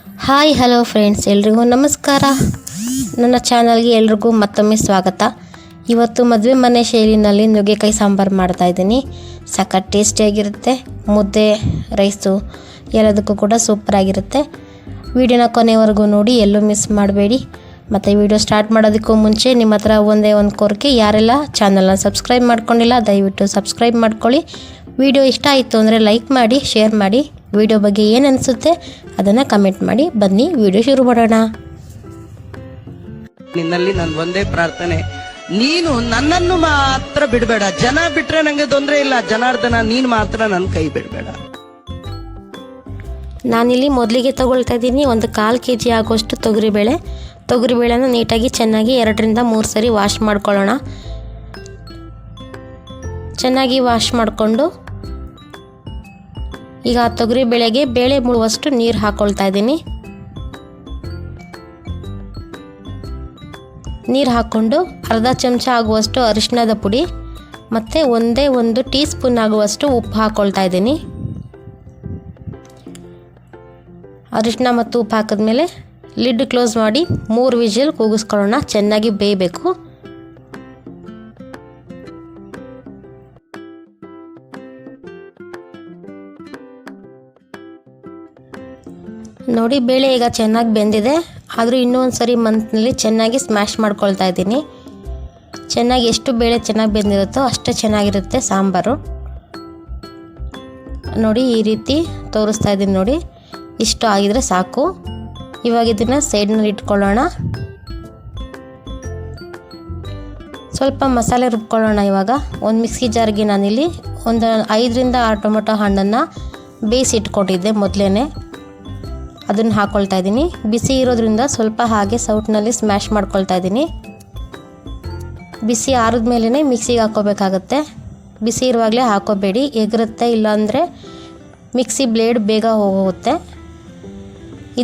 Hi hello friends, ಎಲ್ರಿಗೂ ನಮಸ್ಕಾರ. ನನ್ನ ಚಾನಲ್ಗೆ ಎಲ್ರಿಗೂ ಮತ್ತೊಮ್ಮೆ ಸ್ವಾಗತ. ಇವತ್ತು ಮದುವೆ ಮನೆ ಶೈಲಿನಲ್ಲಿ ನುಗ್ಗೆಕಾಯಿ ಸಾಂಬಾರು ಮಾಡ್ತಾಯಿದ್ದೀನಿ. ಸಖತ್ ಟೇಸ್ಟಿಯಾಗಿರುತ್ತೆ. ಮುದ್ದೆ, ರೈಸು ಎಲ್ಲದಕ್ಕೂ ಕೂಡ ಸೂಪರಾಗಿರುತ್ತೆ. ವಿಡಿಯೋನ ಕೊನೆವರೆಗೂ ನೋಡಿ, ಎಲ್ಲೂ ಮಿಸ್ ಮಾಡಬೇಡಿ. ಮತ್ತು ವಿಡಿಯೋ ಸ್ಟಾರ್ಟ್ ಮಾಡೋದಕ್ಕೂ ಮುಂಚೆ ನಿಮ್ಮ ಹತ್ರ ಒಂದೇ ಒಂದು ಕೋರಿಕೆ, ಯಾರೆಲ್ಲ ಚಾನಲ್ನ ಸಬ್ಸ್ಕ್ರೈಬ್ ಮಾಡ್ಕೊಂಡಿಲ್ಲ ದಯವಿಟ್ಟು ಸಬ್ಸ್ಕ್ರೈಬ್ ಮಾಡ್ಕೊಳ್ಳಿ. ವಿಡಿಯೋ ಇಷ್ಟ ಆಯಿತು ಅಂದರೆ ಲೈಕ್ ಮಾಡಿ, ಶೇರ್ ಮಾಡಿ. ವಿಡಿಯೋ ಬಗ್ಗೆ ಏನು ಅನಿಸುತ್ತೆ ಅದನ್ನು ಕಮೆಂಟ್ ಮಾಡಿ. ಬನ್ನಿ ವಿಡಿಯೋ ಶುರು ಮಾಡೋಣ. ನಿನ್ನಲ್ಲಿ ನನ್ನ ಒಂದೇ ಪ್ರಾರ್ಥನೆ, ನೀನು ನನ್ನನ್ನು ಮಾತ್ರ ಬಿಡಬೇಡ. ಜನ ಬಿಟ್ರೆ ನಂಗೆ ತೊಂದರೆ ಇಲ್ಲ, ಜನಾರ್ದನ ನೀನು ಮಾತ್ರ ನನ್ನ ಕೈ ಬಿಡಬೇಡ. ನಾನಿಲ್ಲಿ ಮೊದಲಿಗೆ ತಗೊಳ್ತಾ ಇದ್ದೀನಿ ಒಂದು 1/4 kg ಆಗುವಷ್ಟು ತೊಗರಿಬೇಳೆನ ನೀಟಾಗಿ ಚೆನ್ನಾಗಿ 2ರಿಂದ 3 ಸರಿ ವಾಶ್ ಮಾಡ್ಕೊಳ್ಳೋಣ. ಚೆನ್ನಾಗಿ ವಾಶ್ ಮಾಡಿಕೊಂಡು ಈಗ ತೊಗರಿಬೇಳೆಗೆ ಬೇಳೆ ಮುಳುವಷ್ಟು ನೀರು ಹಾಕ್ಕೊಳ್ತಾ ಇದ್ದೀನಿ. ನೀರು ಹಾಕ್ಕೊಂಡು ಅರ್ಧ ಚಮಚ ಆಗುವಷ್ಟು ಅರಿಶಿಣದ ಪುಡಿ ಮತ್ತು 1 ಟೀ ಸ್ಪೂನ್ ಆಗುವಷ್ಟು ಉಪ್ಪು ಹಾಕ್ಕೊಳ್ತಾ ಇದ್ದೀನಿ. ಅರಿಶಿಣ ಮತ್ತು ಉಪ್ಪು ಹಾಕಿದ್ಮೇಲೆ ಲಿಡ್ ಕ್ಲೋಸ್ ಮಾಡಿ 3 ವಿಜಿಲ್ ಕೂಗಿಸ್ಕೊಳ್ಳೋಣ. ಚೆನ್ನಾಗಿ ಬೇಯಬೇಕು. ನೋಡಿ, ಬೇಳೆ ಈಗ ಚೆನ್ನಾಗಿ ಬೆಂದಿದೆ. ಆದರೂ ಇನ್ನೂ ಒಂದು ಸರಿ ಮಂತ್ನಲ್ಲಿ ಚೆನ್ನಾಗಿ ಸ್ಮ್ಯಾಶ್ ಮಾಡ್ಕೊಳ್ತಾ ಇದ್ದೀನಿ. ಚೆನ್ನಾಗಿ ಎಷ್ಟು ಬೇಳೆ ಚೆನ್ನಾಗಿ ಬೆಂದಿರುತ್ತೋ ಅಷ್ಟೇ ಚೆನ್ನಾಗಿರುತ್ತೆ ಸಾಂಬಾರು. ನೋಡಿ, ಈ ರೀತಿ ತೋರಿಸ್ತಾ ಇದ್ದೀನಿ ನೋಡಿ. ಇಷ್ಟು ಆಗಿದರೆ ಸಾಕು. ಇವಾಗ ಇದನ್ನು ಸೈಡ್ನಲ್ಲಿ ಇಟ್ಕೊಳ್ಳೋಣ. ಸ್ವಲ್ಪ ಮಸಾಲೆ ರುಬ್ಕೊಳ್ಳೋಣ. ಇವಾಗ ಒಂದು ಮಿಕ್ಸಿ ಜಾರ್ಗೆ ನಾನಿಲ್ಲಿ ಒಂದು 5ರಿಂದ 6 ಟೊಮೆಟೊ ಹಣ್ಣನ್ನು ಬೇಯಿಸಿ ಇಟ್ಕೊಂಡಿದ್ದೆ ಮೊದಲೇ. ಅದನ್ನು ಹಾಕ್ಕೊಳ್ತಾ ಇದ್ದೀನಿ. ಬಿಸಿ ಇರೋದ್ರಿಂದ ಸ್ವಲ್ಪ ಹಾಗೆ ಸೌಟ್ನಲ್ಲಿ ಸ್ಮ್ಯಾಶ್ ಮಾಡ್ಕೊಳ್ತಾ ಇದ್ದೀನಿ. ಬಿಸಿ ಆರಿದ ಮೇಲೇ ಮಿಕ್ಸಿಗೆ ಹಾಕ್ಕೋಬೇಕಾಗತ್ತೆ. ಬಿಸಿ ಇರುವಾಗಲೇ ಹಾಕ್ಕೋಬೇಡಿ, ಎಗರುತ್ತೆ. ಇಲ್ಲಾಂದರೆ ಮಿಕ್ಸಿ ಬ್ಲೇಡ್ ಬೇಗ ಹೋಗುತ್ತೆ.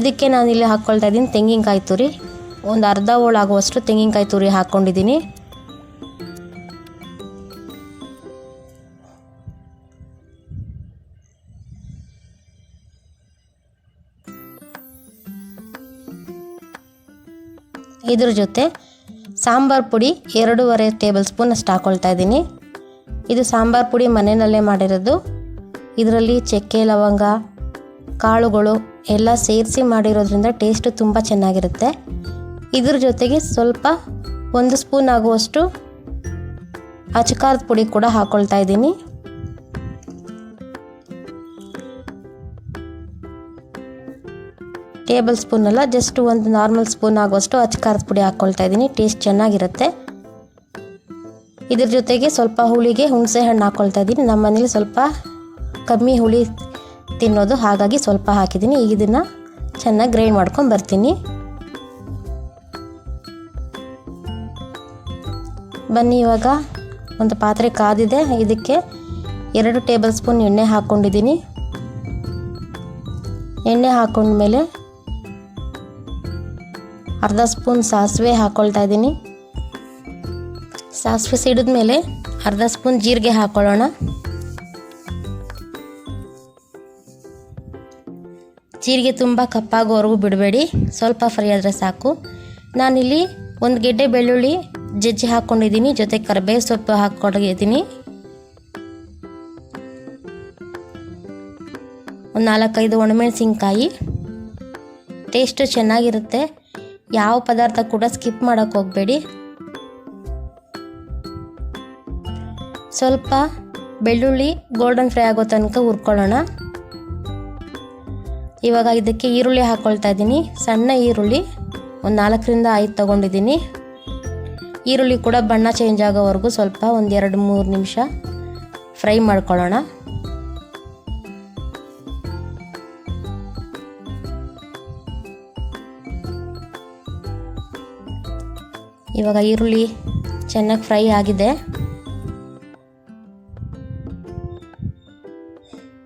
ಇದಕ್ಕೆ ನಾನಿಲ್ಲಿ ಹಾಕ್ಕೊಳ್ತಾ ಇದ್ದೀನಿ ತೆಂಗಿನಕಾಯಿ ತುರಿ. ಒಂದು ಅರ್ಧ ಹೋಳು ಆಗುವಷ್ಟು ತೆಂಗಿನಕಾಯಿ ತುರಿ ಹಾಕ್ಕೊಂಡಿದ್ದೀನಿ. ಇದ್ರ ಜೊತೆ ಸಾಂಬಾರು ಪುಡಿ 2.5 ಟೇಬಲ್ ಸ್ಪೂನ್ ಅಷ್ಟು ಹಾಕ್ಕೊಳ್ತಾ ಇದ್ದೀನಿ. ಇದು ಸಾಂಬಾರು ಪುಡಿ ಮನೆಯಲ್ಲೇ ಮಾಡಿರೋದು. ಇದರಲ್ಲಿ ಚಕ್ಕೆ, ಲವಂಗ, ಕಾಳುಗಳು ಎಲ್ಲ ಸೇರಿಸಿ ಮಾಡಿರೋದ್ರಿಂದ ಟೇಸ್ಟು ತುಂಬ ಚೆನ್ನಾಗಿರುತ್ತೆ. ಇದ್ರ ಜೊತೆಗೆ ಸ್ವಲ್ಪ 1 ಸ್ಪೂನ್ ಆಗುವಷ್ಟು ಅಚಕಾರದ ಪುಡಿ ಕೂಡ ಹಾಕ್ಕೊಳ್ತಾ ಇದ್ದೀನಿ. ಟೇಬಲ್ ಸ್ಪೂನ್ ಅಲ್ಲ, ಜಸ್ಟ್ ಒಂದು ನಾರ್ಮಲ್ ಸ್ಪೂನ್ ಆಗುವಷ್ಟು ಅಚಕಾರದ ಪುಡಿ ಹಾಕ್ಕೊಳ್ತಾ ಇದ್ದೀನಿ. ಟೇಸ್ಟ್ ಚೆನ್ನಾಗಿರುತ್ತೆ. ಇದ್ರ ಜೊತೆಗೆ ಸ್ವಲ್ಪ ಹುಳಿಗೆ ಹುಣಸೆ ಹಣ್ಣು ಹಾಕ್ಕೊಳ್ತಾ ಇದ್ದೀನಿ. ನಮ್ಮ ಮನೇಲಿ ಸ್ವಲ್ಪ ಕಮ್ಮಿ ಹುಳಿ ತಿನ್ನೋದು, ಹಾಗಾಗಿ ಸ್ವಲ್ಪ ಹಾಕಿದ್ದೀನಿ. ಈಗ ಇದನ್ನು ಚೆನ್ನಾಗಿ ಗ್ರೈಂಡ್ ಮಾಡ್ಕೊಂಡು ಬರ್ತೀನಿ. ಬನ್ನಿ, ಇವಾಗ ಒಂದು ಪಾತ್ರೆ ಕಾದಿದೆ. ಇದಕ್ಕೆ 2 ಟೇಬಲ್ ಸ್ಪೂನ್ ಎಣ್ಣೆ ಹಾಕ್ಕೊಂಡಿದ್ದೀನಿ. ಎಣ್ಣೆ ಹಾಕ್ಕೊಂಡ್ಮೇಲೆ ಅರ್ಧ ಸ್ಪೂನ್ ಸಾಸಿವೆ ಹಾಕ್ಕೊಳ್ತಾ ಇದ್ದೀನಿ. ಸಾಸಿವೆ ಸಿಡಿದ ಮೇಲೆ ಅರ್ಧ ಸ್ಪೂನ್ ಜೀರಿಗೆ ಹಾಕ್ಕೊಳ್ಳೋಣ. ಜೀರಿಗೆ ತುಂಬ ಕಪ್ಪಾಗೋವರೆಗೂ ಬಿಡಬೇಡಿ, ಸ್ವಲ್ಪ ಫ್ರೈ ಆದರೆ ಸಾಕು. ನಾನಿಲ್ಲಿ 1 ಗೆಡ್ಡೆ ಬೆಳ್ಳುಳ್ಳಿ ಜಜ್ಜಿ ಹಾಕ್ಕೊಂಡಿದ್ದೀನಿ. ಜೊತೆ ಕರಿಬೇವು ಸೊಪ್ಪು ಹಾಕ್ಕೊಂಡಿದ್ದೀನಿ. ಒಂದು 4-5 ಒಣಮೆಣಸಿನ್ಕಾಯಿ. ಟೇಸ್ಟು ಚೆನ್ನಾಗಿರುತ್ತೆ. ಯಾವ ಪದಾರ್ಥ ಕೂಡ ಸ್ಕಿಪ್ ಮಾಡೋಕ್ಕೆ ಹೋಗಬೇಡಿ. ಸ್ವಲ್ಪ ಬೆಳ್ಳುಳ್ಳಿ ಗೋಲ್ಡನ್ ಫ್ರೈ ಆಗೋ ತನಕ ಹುರ್ಕೊಳ್ಳೋಣ. ಇವಾಗ ಇದಕ್ಕೆ ಈರುಳ್ಳಿ ಹಾಕ್ಕೊಳ್ತಾ ಇದ್ದೀನಿ. ಸಣ್ಣ ಈರುಳ್ಳಿ ಒಂದು 4ರಿಂದ 5 ತೊಗೊಂಡಿದ್ದೀನಿ. ಈರುಳ್ಳಿ ಕೂಡ ಬಣ್ಣ ಚೇಂಜ್ ಆಗೋವರೆಗೂ ಸ್ವಲ್ಪ ಒಂದು 2-3 ನಿಮಿಷ ಫ್ರೈ ಮಾಡ್ಕೊಳ್ಳೋಣ. ಇವಾಗ ಈರುಳ್ಳಿ ಚೆನ್ನಾಗಿ ಫ್ರೈ ಆಗಿದೆ.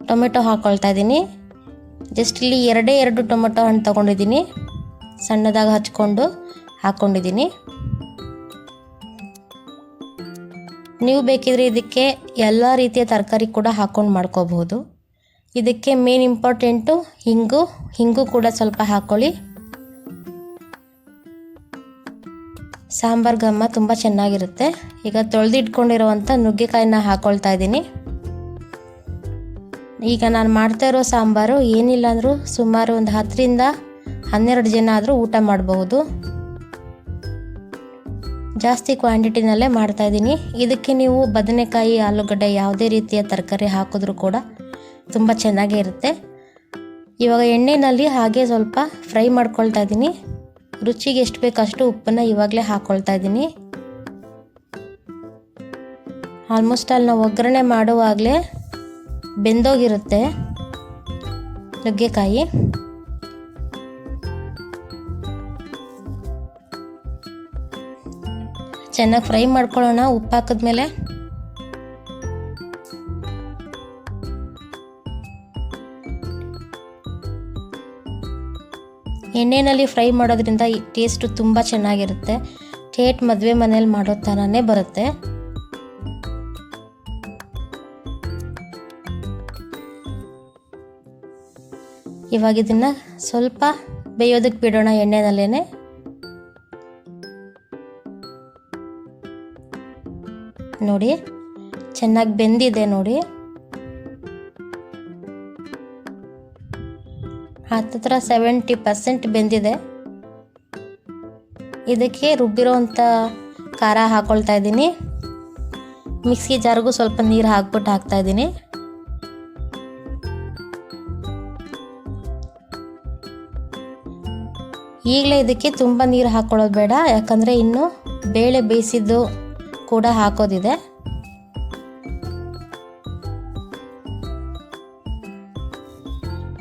ಟೊಮೆಟೊ ಹಾಕ್ಕೊಳ್ತಾ ಇದ್ದೀನಿ. ಜಸ್ಟ್ ಇಲ್ಲಿ 2 ಟೊಮೆಟೊ ಹಣ್ಣು ತೊಗೊಂಡಿದ್ದೀನಿ. ಸಣ್ಣದಾಗಿ ಹಚ್ಕೊಂಡು ಹಾಕ್ಕೊಂಡಿದ್ದೀನಿ. ನೀವು ಬೇಕಿದ್ರೆ ಇದಕ್ಕೆ ಎಲ್ಲ ರೀತಿಯ ತರಕಾರಿ ಕೂಡ ಹಾಕ್ಕೊಂಡು ಮಾಡ್ಕೋಬಹುದು. ಇದಕ್ಕೆ ಮೇನ್ ಇಂಪಾರ್ಟೆಂಟು ಹಿಂಗು ಕೂಡ ಸ್ವಲ್ಪ ಹಾಕ್ಕೊಳ್ಳಿ. ಸಾಂಬಾರ್ ಘಮ ತುಂಬ ಚೆನ್ನಾಗಿರುತ್ತೆ. ಈಗ ತೊಳೆದಿಟ್ಕೊಂಡಿರುವಂಥ ನುಗ್ಗೆಕಾಯಿನ ಹಾಕ್ಕೊಳ್ತಾ ಇದ್ದೀನಿ. ಈಗ ನಾನು ಮಾಡ್ತಾ ಇರೋ ಸಾಂಬಾರು ಏನಿಲ್ಲ ಅಂದರೂ ಸುಮಾರು ಒಂದು 10ರಿಂದ 12 ಜನ ಆದರೂ ಊಟ ಮಾಡಬಹುದು. ಜಾಸ್ತಿ ಕ್ವಾಂಟಿಟಿನಲ್ಲೇ ಮಾಡ್ತಾಯಿದ್ದೀನಿ. ಇದಕ್ಕೆ ನೀವು ಬದನೆಕಾಯಿ, ಆಲೂಗಡ್ಡೆ ಯಾವುದೇ ರೀತಿಯ ತರಕಾರಿ ಹಾಕಿದ್ರೂ ಕೂಡ ತುಂಬ ಚೆನ್ನಾಗೇ ಇರುತ್ತೆ. ಇವಾಗ ಎಣ್ಣೆಯಲ್ಲಿ ಹಾಗೆ ಸ್ವಲ್ಪ ಫ್ರೈ ಮಾಡ್ಕೊಳ್ತಾ ಇದ್ದೀನಿ. ರುಚಿಗೆ ಎಷ್ಟು ಬೇಕಷ್ಟು ಉಪ್ಪನ್ನು ಇವಾಗಲೇ ಹಾಕ್ಕೊಳ್ತಾ ಇದ್ದೀನಿ. ಆಲ್ಮೋಸ್ಟ್ ಅಲ್ಲಿ ನಾವು ಒಗ್ಗರಣೆ ಮಾಡುವಾಗಲೇ ಬೆಂದೋಗಿರುತ್ತೆ ನುಗ್ಗೆಕಾಯಿ. ಚೆನ್ನಾಗಿ ಫ್ರೈ ಮಾಡ್ಕೊಳ್ಳೋಣ ಉಪ್ಪು ಹಾಕಿದ್ಮೇಲೆ. ಎಣ್ಣೆಯಲ್ಲಿ ಫ್ರೈ ಮಾಡೋದ್ರಿಂದ ಈ ಟೇಸ್ಟು ತುಂಬ ಚೆನ್ನಾಗಿರುತ್ತೆ. ಥೇಟ್ ಮದುವೆ ಮನೇಲಿ ಮಾಡೋ ಥರನೇ ಬರುತ್ತೆ. ಇವಾಗ ಇದನ್ನು ಸ್ವಲ್ಪ ಬೇಯೋದಕ್ಕೆ ಬಿಡೋಣ ಎಣ್ಣೆನಲ್ಲೇ. ನೋಡಿ ಚೆನ್ನಾಗಿ ಬೆಂದಿದೆ ನೋಡಿ. ಹತ್ತಿರ 70% ಬೆಂದಿದೆ. ಇದಕ್ಕೆ ರುಬ್ಬಿರೋವಂಥ ಖಾರ ಹಾಕ್ಕೊಳ್ತಾ ಇದ್ದೀನಿ. ಮಿಕ್ಸಿ ಜಾರ್ಗೂ ಸ್ವಲ್ಪ ನೀರು ಹಾಕ್ಬಿಟ್ಟು ಹಾಕ್ತಾ ಇದ್ದೀನಿ. ಈಗಲೇ ಇದಕ್ಕೆ ತುಂಬ ನೀರು ಹಾಕ್ಕೊಳ್ಳೋದು ಬೇಡ, ಯಾಕಂದರೆ ಇನ್ನು ಬೇಳೆ ಬೇಯಿಸಿದ್ದು ಕೂಡ ಹಾಕೋದಿದೆ.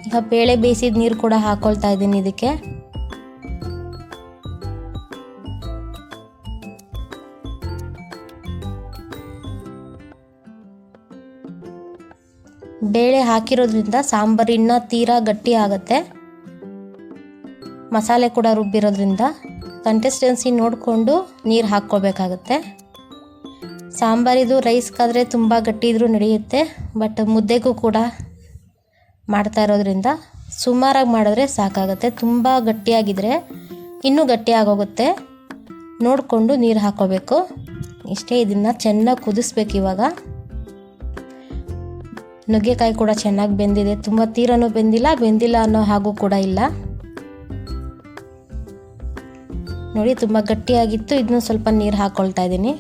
ಈಗ ಬೇಳೆ ಬೇಯಿಸಿದ ನೀರು ಕೂಡ ಹಾಕ್ಕೊಳ್ತಾ ಇದ್ದೀನಿ ಇದಕ್ಕೆ. ಬೇಳೆ ಹಾಕಿರೋದ್ರಿಂದ ಸಾಂಬಾರು ಇನ್ನೂ ತೀರಾ ಗಟ್ಟಿ ಆಗುತ್ತೆ. ಮಸಾಲೆ ಕೂಡ ರುಬ್ಬಿರೋದ್ರಿಂದ ಕನ್ಸಿಸ್ಟೆನ್ಸಿ ನೋಡಿಕೊಂಡು ನೀರು ಹಾಕ್ಕೊಳ್ಬೇಕಾಗತ್ತೆ. ಸಾಂಬಾರಿದು ರೈಸ್ಗಾದರೆ ತುಂಬ ಗಟ್ಟಿ ಇದ್ರೂ ನಡೆಯುತ್ತೆ, ಬಟ್ ಮುದ್ದೆಗೂ ಕೂಡ ಮಾಡ್ತಾ ಇರೋದ್ರಿಂದ ಸುಮಾರಾಗಿ ಮಾಡಿದ್ರೆ ಸಾಕಾಗುತ್ತೆ. ತುಂಬ ಗಟ್ಟಿಯಾಗಿದ್ದರೆ ಇನ್ನೂ ಗಟ್ಟಿಯಾಗೋಗುತ್ತೆ. ನೋಡಿಕೊಂಡು ನೀರು ಹಾಕ್ಕೋಬೇಕು. ಇಷ್ಟೇ. ಇದನ್ನು ಚೆನ್ನಾಗಿ ಕುದಿಸ್ಬೇಕು. ಇವಾಗ ನುಗ್ಗೆಕಾಯಿ ಕೂಡ ಚೆನ್ನಾಗಿ ಬೆಂದಿದೆ. ತುಂಬ ತೀರನೂ ಬೆಂದಿಲ್ಲ ಅನ್ನೋ ಹಾಗೂ ಕೂಡ ಇಲ್ಲ ನೋಡಿ. ತುಂಬ ಗಟ್ಟಿಯಾಗಿತ್ತು. ಇದನ್ನು ಸ್ವಲ್ಪ ನೀರು ಹಾಕ್ಕೊಳ್ತಾ ಇದ್ದೀನಿ.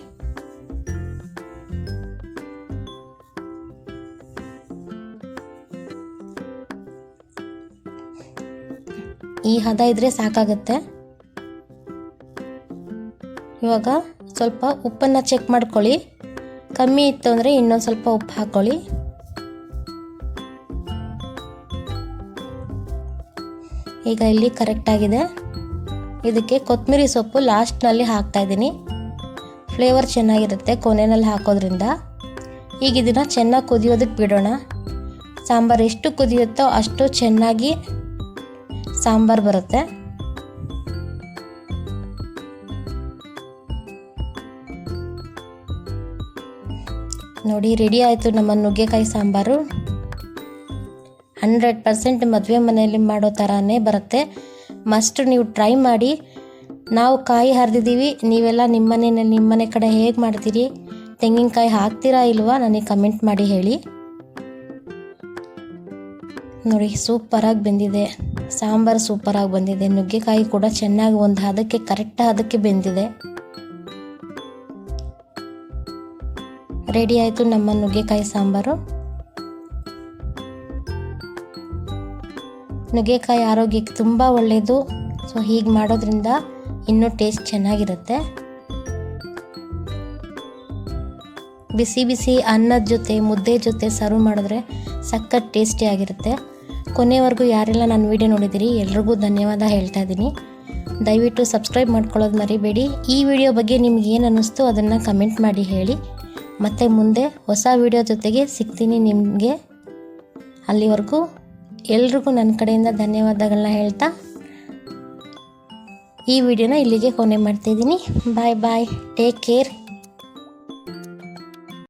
ಈ ಹದ ಇದ್ರೆ ಸಾಕಾಗುತ್ತೆ. ಇವಾಗ ಸ್ವಲ್ಪ ಉಪ್ಪನ್ನು ಚೆಕ್ ಮಾಡ್ಕೊಳ್ಳಿ. ಕಮ್ಮಿ ಇತ್ತು ಅಂದರೆ ಇನ್ನೊಂದು ಸ್ವಲ್ಪ ಉಪ್ಪು ಹಾಕ್ಕೊಳ್ಳಿ. ಈಗ ಇಲ್ಲಿ ಕರೆಕ್ಟಾಗಿದೆ. ಇದಕ್ಕೆ ಕೊತ್ತಂಬರಿ ಸೊಪ್ಪು ಲಾಸ್ಟ್ನಲ್ಲಿ ಹಾಕ್ತಾಯಿದ್ದೀನಿ. ಫ್ಲೇವರ್ ಚೆನ್ನಾಗಿರುತ್ತೆ ಕೊನೆಯಲ್ಲಿ ಹಾಕೋದ್ರಿಂದ. ಈಗ ಇದನ್ನು ಚೆನ್ನಾಗಿ ಕುದಿಯೋದಕ್ಕೆ ಬಿಡೋಣ. ಸಾಂಬಾರು ಎಷ್ಟು ಕುದಿಯುತ್ತೋ ಅಷ್ಟು ಚೆನ್ನಾಗಿ ಸಾಂಬಾರು ಬರುತ್ತೆ. ನೋಡಿ ರೆಡಿ ಆಯಿತು ನಮ್ಮ ನುಗ್ಗೆಕಾಯಿ ಸಾಂಬಾರು. 100% ಮದುವೆ ಮನೆಯಲ್ಲಿ ಮಾಡೋ ಥರನೇ ಬರುತ್ತೆ. ಮಸ್ಟ್ ನೀವು ಟ್ರೈ ಮಾಡಿ. ನಾವು ಕಾಯಿ ಹರಿದಿದ್ದೀವಿ, ನೀವೆಲ್ಲ ನಿಮ್ಮ ಮನೆ ಕಡೆ ಹೇಗೆ ಮಾಡ್ತೀರಿ, ತೆಂಗಿನಕಾಯಿ ಹಾಕ್ತೀರಾ ಇಲ್ವಾ ನನಗೆ ಕಮೆಂಟ್ ಮಾಡಿ ಹೇಳಿ. ನೋಡಿ ಸೂಪರಾಗಿ ಬೆಂದಿದೆ ಸಾಂಬಾರು, ಸೂಪರಾಗಿ ಬಂದಿದೆ. ನುಗ್ಗೆಕಾಯಿ ಕೂಡ ಚೆನ್ನಾಗಿ ಒಂದು ಹದಕ್ಕೆ ಕರೆಕ್ಟ್ ಹದಕ್ಕೆ ಬೆಂದಿದೆ. ರೆಡಿ ಆಯಿತು ನಮ್ಮ ನುಗ್ಗೆಕಾಯಿ ಸಾಂಬಾರು. ನುಗ್ಗೆಕಾಯಿ ಆರೋಗ್ಯಕ್ಕೆ ತುಂಬ ಒಳ್ಳೆಯದು. ಸೊ ಹೀಗೆ ಮಾಡೋದ್ರಿಂದ ಇನ್ನೂ ಟೇಸ್ಟ್ ಚೆನ್ನಾಗಿರುತ್ತೆ. ಬಿಸಿ ಬಿಸಿ ಅನ್ನದ ಜೊತೆ ಮುದ್ದೆ ಜೊತೆ ಸರ್ವ್ ಮಾಡಿದ್ರೆ ಸಖತ್ ಟೇಸ್ಟಿಯಾಗಿರುತ್ತೆ. ಕೊನೆವರೆಗೂ ಯಾರೆಲ್ಲ ನನ್ನ ವಿಡಿಯೋ ನೋಡಿದ್ದೀರಿ ಎಲ್ರಿಗೂ ಧನ್ಯವಾದ ಹೇಳ್ತಾ ಇದ್ದೀನಿ. ದಯವಿಟ್ಟು ಸಬ್ಸ್ಕ್ರೈಬ್ ಮಾಡ್ಕೊಳ್ಳೋದು ಮರಿಬೇಡಿ. ಈ ವಿಡಿಯೋ ಬಗ್ಗೆ ನಿಮ್ಗೆ ಏನು ಅನ್ನಿಸ್ತು ಅದನ್ನು ಕಮೆಂಟ್ ಮಾಡಿ ಹೇಳಿ. ಮತ್ತು ಮುಂದೆ ಹೊಸ ವಿಡಿಯೋ ಜೊತೆಗೆ ಸಿಗ್ತೀನಿ ನಿಮಗೆ. ಅಲ್ಲಿವರೆಗೂ ಎಲ್ರಿಗೂ ನನ್ನ ಕಡೆಯಿಂದ ಧನ್ಯವಾದಗಳನ್ನ ಹೇಳ್ತಾ ಈ ವಿಡಿಯೋನ ಇಲ್ಲಿಗೆ ಕೊನೆ ಮಾಡ್ತಾಯಿದ್ದೀನಿ. Bye bye. Take care.